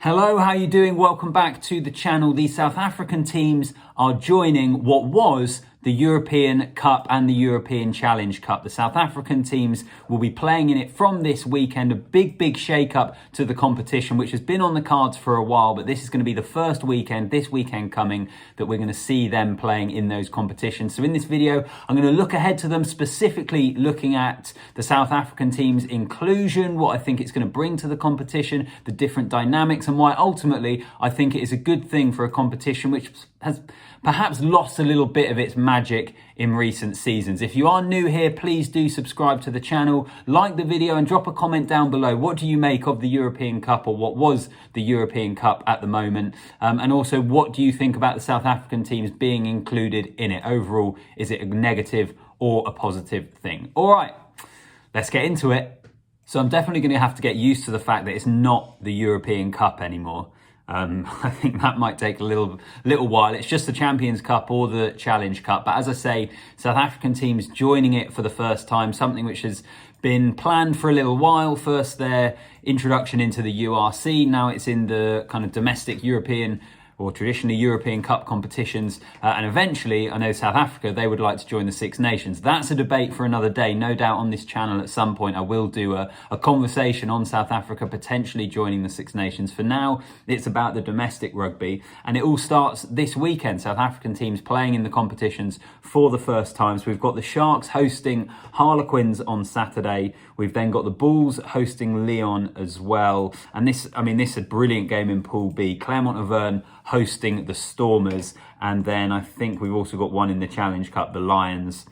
Hello, how are you doing? Welcome back to the channel. The South African teams are joining what was the European Cup and the European Challenge Cup. The South African teams will be playing in it from this weekend. A big shake-up to the competition, which has been on the cards for a while, but this is going to be the first weekend, this weekend coming, that we're going to see them playing in those competitions. So in this video, I'm going to look ahead to them, specifically looking at the South African team's inclusion, what I think it's going to bring to the competition, the different dynamics, and why ultimately I think it is a good thing for a competition which has perhaps lost a little bit of its magic in recent seasons. If you are new here, please do subscribe to the channel, like the video and drop a comment down below. What do you make of the European Cup, or what was the European Cup at the moment? And also, what do you think about the South African teams being included in it? Overall, is it a negative or a positive thing? All right, let's get into it. So I'm definitely going to have to get used to the fact that it's not the European Cup anymore. I think that might take a little while. It's just the Champions Cup or the Challenge Cup. But as I say, South African teams joining it for the first time, something which has been planned for a little while. First their introduction into the URC, now it's in the kind of domestic European or traditionally European Cup competitions, and eventually, I know South Africa, they would like to join the Six Nations. That's a debate for another day. No doubt on this channel at some point I will do a conversation on South Africa potentially joining the Six Nations. For now, it's about the domestic rugby, and it all starts this weekend. South African teams playing in the competitions for the first time. So we've got the Sharks hosting Harlequins on Saturday. We've then got the Bulls hosting Lyon as well. And this is a brilliant game in Pool B. Clermont-Auvergne hosting the Stormers, and then I think we've also got one in the Challenge Cup, the Lions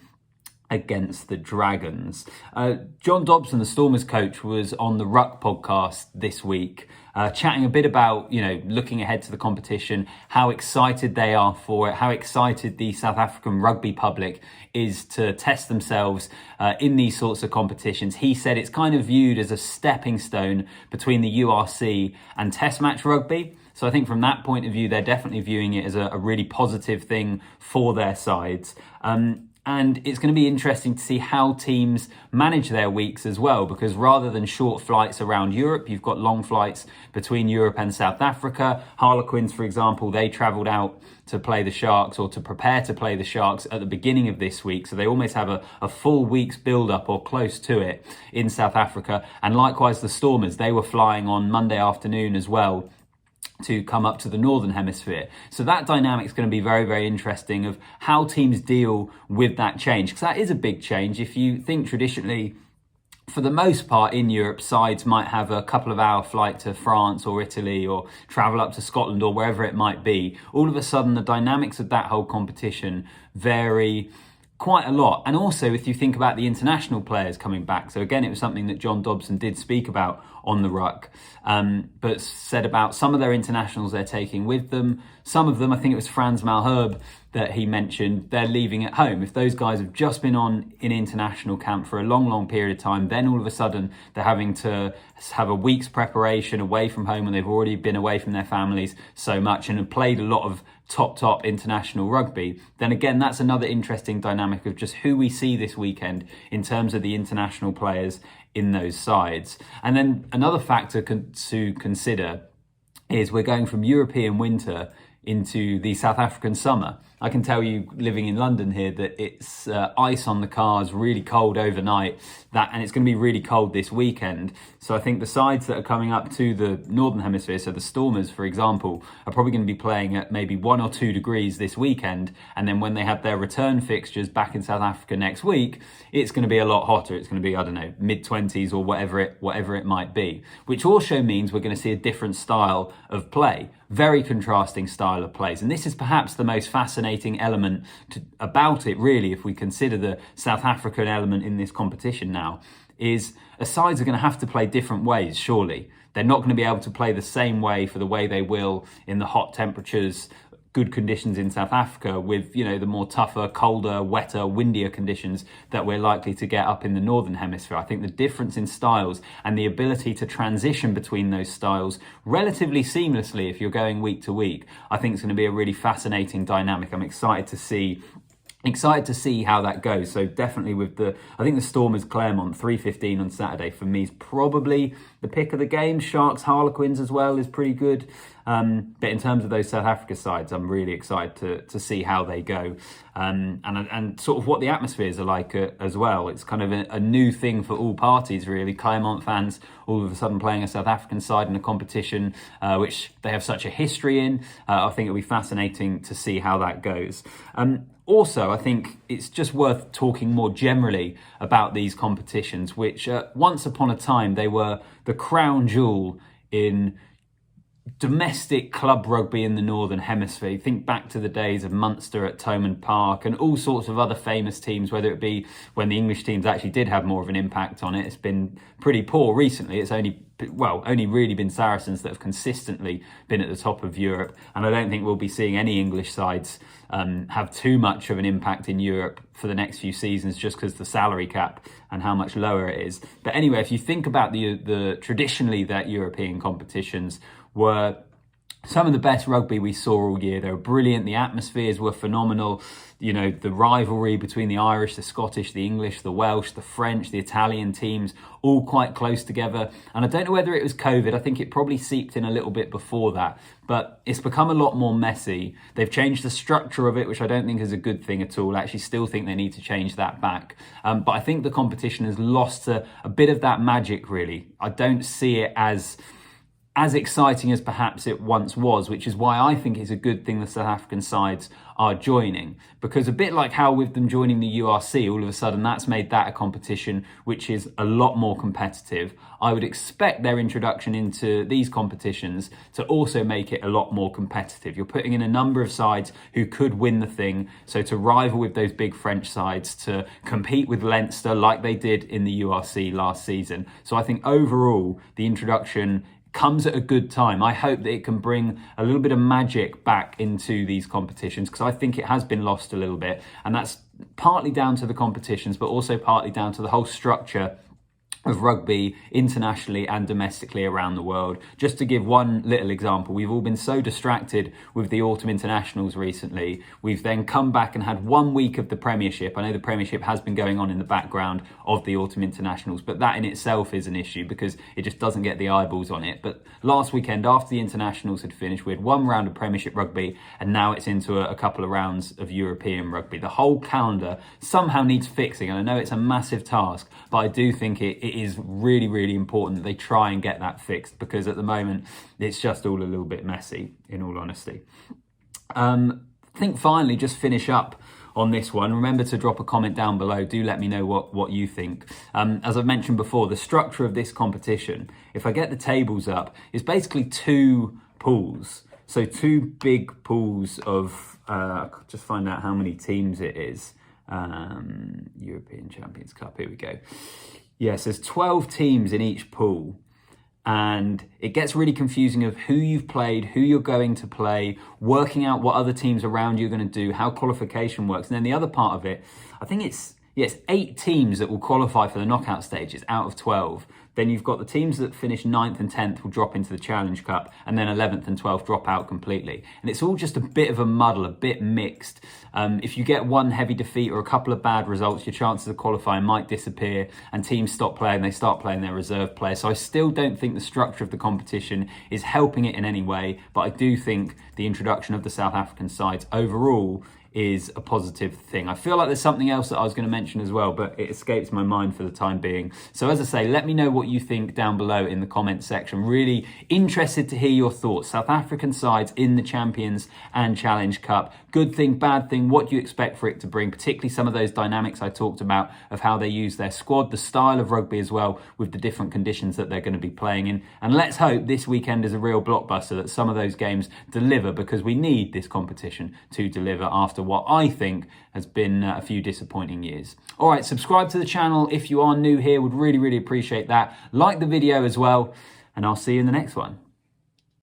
against the Dragons. John Dobson, the Stormers coach, was on the Ruck podcast this week, chatting a bit about, looking ahead to the competition, how excited they are for it, how excited the South African rugby public is to test themselves in these sorts of competitions. He said it's kind of viewed as a stepping stone between the URC and Test match rugby. So I think from that point of view, they're definitely viewing it as a really positive thing for their sides. And it's going to be interesting to see how teams manage their weeks as well, because rather than short flights around Europe, you've got long flights between Europe and South Africa. Harlequins, for example, they travelled out to play the Sharks, or to prepare to play the Sharks at the beginning of this week. So they almost have a full week's build-up or close to it in South Africa. And likewise, the Stormers, they were flying on Monday afternoon as well to come up to the Northern Hemisphere. So that dynamic is going to be very interesting, of how teams deal with that change, because that is a big change. If you think traditionally, for the most part in Europe, sides might have a couple of hour flight to France or Italy, or travel up to Scotland or wherever it might be. All of a sudden, the dynamics of that whole competition vary quite a lot. And also, if you think about the international players coming back, so again, it was something that John Dobson did speak about on the Ruck, but said about some of their internationals they're taking with them. Some of them, I think it was Frans Malherbe that he mentioned, they're leaving at home. If those guys have just been on in international camp for a long period of time, then all of a sudden they're having to have a week's preparation away from home, and they've already been away from their families so much and have played a lot of top international rugby, then again, that's another interesting dynamic of just who we see this weekend in terms of the international players in those sides. And then another factor to consider is we're going from European winter into the South African summer. I can tell you, living in London here, that it's ice on the cars, really cold overnight, and it's going to be really cold this weekend. So I think the sides that are coming up to the Northern Hemisphere, so the Stormers, for example, are probably going to be playing at maybe 1 or 2 degrees this weekend. And then when they have their return fixtures back in South Africa next week, it's going to be a lot hotter. It's going to be, I don't know, mid-20s or whatever it might be, which also means we're going to see a different style of play. Very contrasting style of plays. And this is perhaps the most fascinating element about it, really, if we consider the South African element in this competition now, is sides are going to have to play different ways, surely. They're not going to be able to play the same way for the way they will in the hot temperatures, good conditions in South Africa, with, the more tougher, colder, wetter, windier conditions that we're likely to get up in the Northern Hemisphere. I think the difference in styles and the ability to transition between those styles relatively seamlessly if you're going week to week, I think it's going to be a really fascinating dynamic. I'm excited to see excited to see how that goes. So definitely with I think the Stormers Claremont 3:15 on Saturday for me is probably the pick of the game. Sharks Harlequins as well is pretty good. But in terms of those South Africa sides, I'm really excited to see how they go, and sort of what the atmospheres are like as well. It's kind of a new thing for all parties, really. Claremont fans all of a sudden playing a South African side in a competition which they have such a history in. I think it'll be fascinating to see how that goes. Also, I think it's just worth talking more generally about these competitions, which once upon a time, they were the crown jewel in domestic club rugby in the Northern Hemisphere. Think back to the days of Munster at Thomond Park and all sorts of other famous teams, whether it be when the English teams actually did have more of an impact on it. It's been pretty poor recently. It's only really been Saracens that have consistently been at the top of Europe. And I don't think we'll be seeing any English sides have too much of an impact in Europe for the next few seasons, just because the salary cap and how much lower it is. But anyway, if you think about the traditionally that European competitions were some of the best rugby we saw all year. They were brilliant. The atmospheres were phenomenal. You know, the rivalry between the Irish, the Scottish, the English, the Welsh, the French, the Italian teams, all quite close together. And I don't know whether it was COVID. I think it probably seeped in a little bit before that. But it's become a lot more messy. They've changed the structure of it, which I don't think is a good thing at all. I actually still think they need to change that back. But I think the competition has lost a bit of that magic, really. I don't see it as exciting as perhaps it once was, which is why I think it's a good thing the South African sides are joining. Because a bit like how with them joining the URC, all of a sudden that's made that a competition which is a lot more competitive. I would expect their introduction into these competitions to also make it a lot more competitive. You're putting in a number of sides who could win the thing, so to rival with those big French sides, to compete with Leinster like they did in the URC last season. So I think overall the introduction comes at a good time. I hope that it can bring a little bit of magic back into these competitions, because I think it has been lost a little bit, and that's partly down to the competitions, but also partly down to the whole structure of rugby internationally and domestically around the world. Just to give one little example, we've all been so distracted with the autumn internationals recently. We've then come back and had 1 week of the Premiership. I know the Premiership has been going on in the background of the autumn internationals, but that in itself is an issue because it just doesn't get the eyeballs on it. But last weekend, after the internationals had finished, we had one round of Premiership rugby, and now it's into a couple of rounds of European rugby. The whole calendar somehow needs fixing, and I know it's a massive task, but I do think it is really, really important that they try and get that fixed, because at the moment it's just all a little bit messy, in all honesty. I think finally, just finish up on this one. Remember to drop a comment down below. Do let me know what you think. As I've mentioned before, the structure of this competition, if I get the tables up, is basically two pools. So two big pools of, just find out how many teams it is. European Champions Cup, here we go. Yes, there's 12 teams in each pool, and it gets really confusing of who you've played, who you're going to play, working out what other teams around you are going to do, how qualification works. And then the other part of it, I think it's 8 teams that will qualify for the knockout stages out of 12. Then you've got the teams that finish 9th and 10th will drop into the Challenge Cup, and then 11th and 12th drop out completely. And it's all just a bit of a muddle, a bit mixed. If you get one heavy defeat or a couple of bad results, your chances of qualifying might disappear, and teams stop playing, they start playing their reserve players. So I still don't think the structure of the competition is helping it in any way, but I do think the introduction of the South African sides overall is a positive thing. I feel like there's something else that I was going to mention as well, but it escapes my mind for the time being. So as I say, let me know what you think down below in the comments section. Really interested to hear your thoughts. South African sides in the Champions and Challenge Cup. Good thing, bad thing, what do you expect for it to bring? Particularly some of those dynamics I talked about of how they use their squad, the style of rugby as well, with the different conditions that they're going to be playing in. And let's hope this weekend is a real blockbuster, that some of those games deliver, because we need this competition to deliver after what I think has been a few disappointing years. All right, subscribe to the channel if you are new here. Would really, really appreciate that. Like the video as well, and I'll see you in the next one.